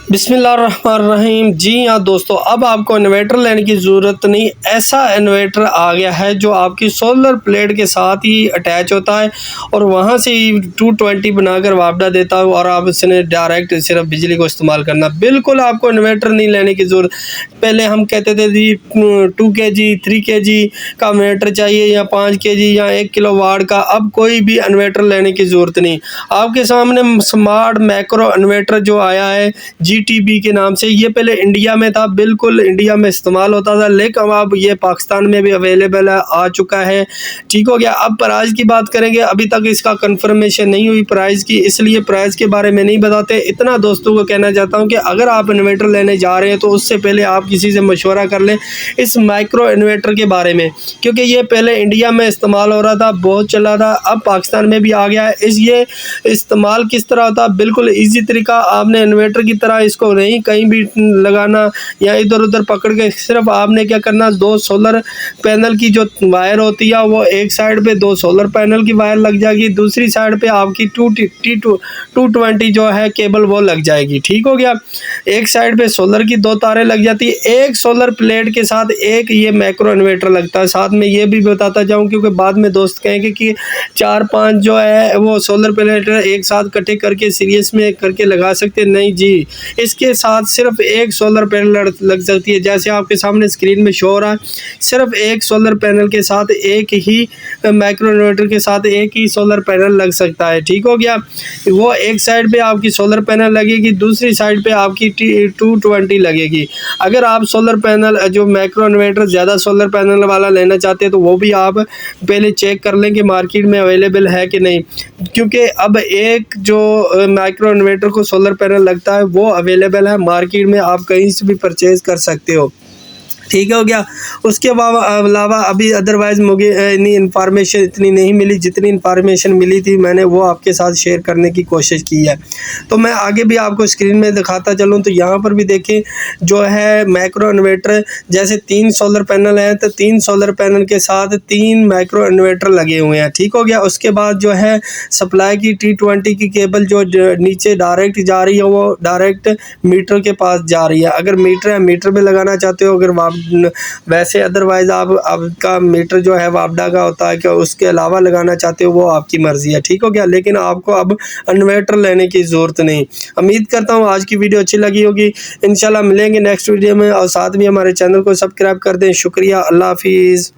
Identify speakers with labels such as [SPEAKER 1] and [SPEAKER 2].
[SPEAKER 1] बिस्मिल्लाहिर्रहमानिर्रहीम। जी हाँ दोस्तों, अब आपको इन्वर्टर लेने की ज़रूरत नहीं। ऐसा इन्वर्टर आ गया है जो आपकी सोलर प्लेट के साथ ही अटैच होता है और वहाँ से ही 220 बनाकर वापडा देता है और आप इसने डायरेक्ट सिर्फ बिजली को इस्तेमाल करना। बिल्कुल आपको इन्वर्टर नहीं लेने की ज़रूरत। पहले हम कहते थे जी 2 केजी 3 केजी का इन्वर्टर चाहिए या 5 केजी या 1 किलो वाट का। अब कोई भी इन्वर्टर लेने की ज़रूरत नहीं। आपके सामने स्मार्ट मैक्रो इन्वर्टर जो आया है जीटीबी के नाम से, ये पहले इंडिया में था, बिल्कुल इंडिया में इस्तेमाल होता था, लेकिन अब ये पाकिस्तान में भी अवेलेबल है, आ चुका है। ठीक हो गया। अब प्राइस की बात करेंगे, अभी तक इसका कंफर्मेशन नहीं हुई प्राइस की, इसलिए प्राइस के बारे में नहीं बताते। इतना दोस्तों को कहना चाहता हूँ कि अगर आप इन्वर्टर लेने जा रहे हैं तो उससे पहले आप किसी से मशवरा कर लें इस माइक्रो इन्वर्टर के बारे में, क्योंकि ये पहले इंडिया में इस्तेमाल हो रहा था, बहुत चला था, अब पाकिस्तान में भी आ गया है। ये इस्तेमाल किस तरह होता है, बिल्कुल ईजी तरीका। आपने इन्वर्टर की तरह इसको नहीं कहीं भी लगाना या इधर उधर पकड़ के, सिर्फ आपने क्या करना, 2 सोलर पैनल की जो वायर होती है वो एक साइड पे 2 सोलर पैनल की वायर लग जाएगी, दूसरी साइड पे आपकी 220 जो है केबल वो लग जाएगी। ठीक हो गया। एक साइड पे सोलर की 2 तारें लग जाती है, एक सोलर प्लेट के साथ एक ये मैक्रो इन्वर्टर लगता है। साथ में ये भी बताता जाऊं क्योंकि बाद में दोस्त कहेंगे कि 4-5 जो है वो सोलर प्लेट एक साथ इकट्ठे करके सीरीज में करके लगा सकते। नहीं जी, इसके साथ सिर्फ एक सोलर पैनल लग सकती है। जैसे आपके सामने स्क्रीन में शो हो रहा है, सिर्फ एक सोलर पैनल के साथ एक ही माइक्रो इन्वर्टर के साथ एक ही सोलर पैनल लग सकता है। ठीक हो गया। वो एक साइड पे आपकी सोलर पैनल लगेगी, दूसरी साइड पे आपकी 220 लगेगी। अगर आप सोलर पैनल जो माइक्रो इन्वर्टर ज़्यादा सोलर पैनल वाला लेना चाहते हैं तो वो भी आप पहले चेक कर लें कि मार्केट में अवेलेबल है कि नहीं, क्योंकि अब एक जो माइक्रो इन्वर्टर को सोलर पैनल लगता है वो अवेलेबल है मार्केट में, आप कहीं से भी परचेज़ कर सकते हो। ठीक हो गया। उसके अलावा अभी अदरवाइज़ मुझे इतनी इन्फॉर्मेशन इतनी नहीं मिली, जितनी इन्फॉर्मेशन मिली थी मैंने वो आपके साथ शेयर करने की कोशिश की है। तो मैं आगे भी आपको स्क्रीन में दिखाता चलूँ तो यहाँ पर भी देखें जो है माइक्रो इन्वर्टर, जैसे 3 सोलर पैनल हैं तो 3 सोलर पैनल के साथ 3 माइक्रो इन्वर्टर लगे हुए हैं। ठीक हो गया। उसके बाद जो है सप्लाई की T20 की केबल जो नीचे डायरेक्ट जा रही है वो डायरेक्ट मीटर के पास जा रही है। अगर मीटर है, मीटर पे लगाना चाहते हो, अगर वैसे अदरवाइज़ आप आपका मीटर जो है वापडा का होता है, कि उसके अलावा लगाना चाहते हो वो आपकी मर्ज़ी है। ठीक हो गया। लेकिन आपको अब इन्वर्टर लेने की ज़रूरत नहीं। उम्मीद करता हूँ आज की वीडियो अच्छी लगी होगी। इंशाल्लाह मिलेंगे नेक्स्ट वीडियो में, और साथ में हमारे चैनल को सब्सक्राइब कर दें। शुक्रिया। अल्लाह हाफिज़।